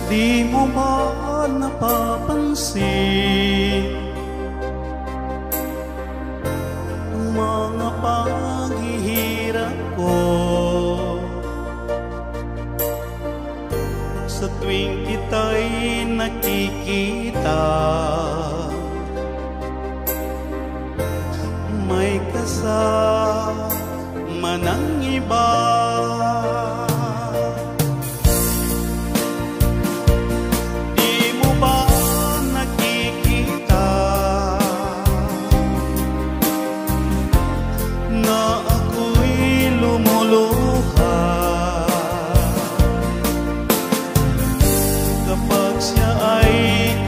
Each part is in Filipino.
Di mo ba napapansin ang mga paghihirap ko? Sa tuwing kita'y nakikita, may kasama ng iba. Di mo ba nakikita na ako'y lumuluha kapag siya ay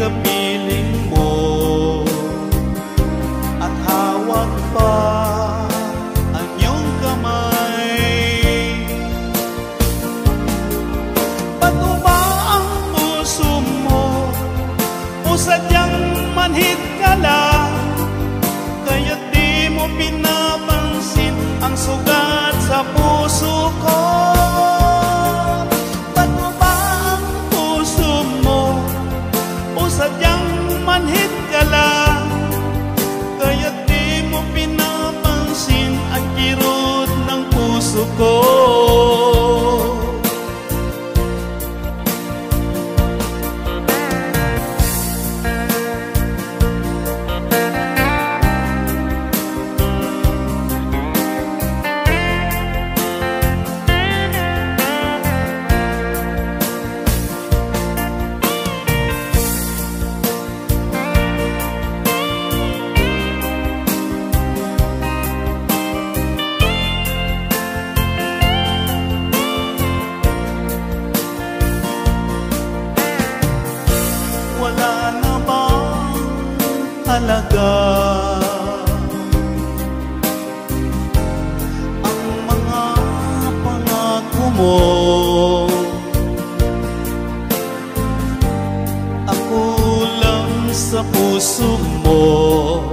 kapiling mo at hawak pa ang iyong kamay? Bato ba ang puso mo o sadyang manhid ka lang, kaya't di mo pinapansin ang sugat sa puso ko? Bato ba ang puso mo o sadyang manhid ka lang, kaya't di mo pinapansin ang kirot ng puso ko? Wala na bang halaga ang mga pangako mo? Ako lang sa puso mo,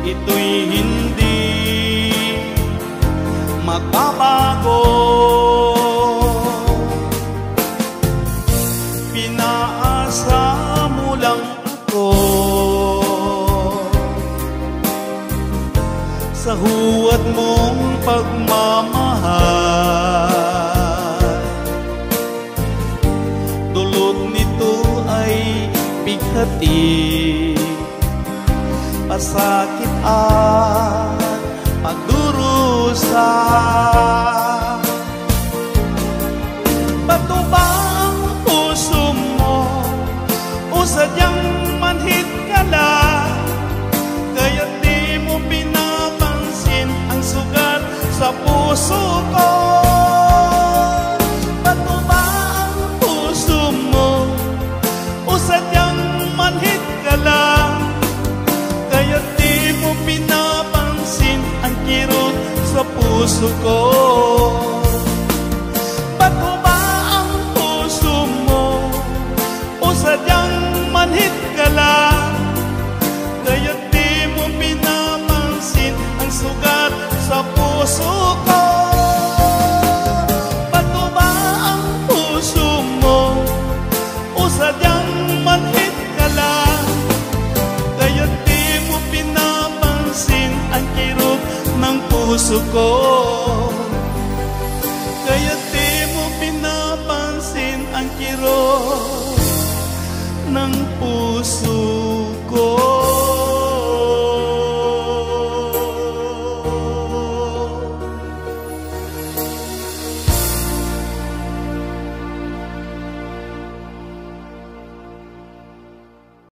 ito'y hindi magbabago. Pinaasa mo lang ako sa huwad mong pagmamahal. Dulot nito ay bighati, pasakit at pagdurusa. Bato ba ang puso mo o sadyang manhid ka lang, kaya't di mo pinapansin ang sugat sa puso ko? Bato ba ang puso mo o sadyang manhid ka lang, kaya't di mo pinapansin ang kirot sa puso ko? Bato ba ang puso mo o sadyang manhid ka lang, kaya't di mo pinapansin ang sugat sa puso ko? Bato ba ang puso mo o sadyang manhid ka lang, kaya't di mo pinapansin ang kirot ng puso ko? Kaya't di mo pinapansin ang kirot ng puso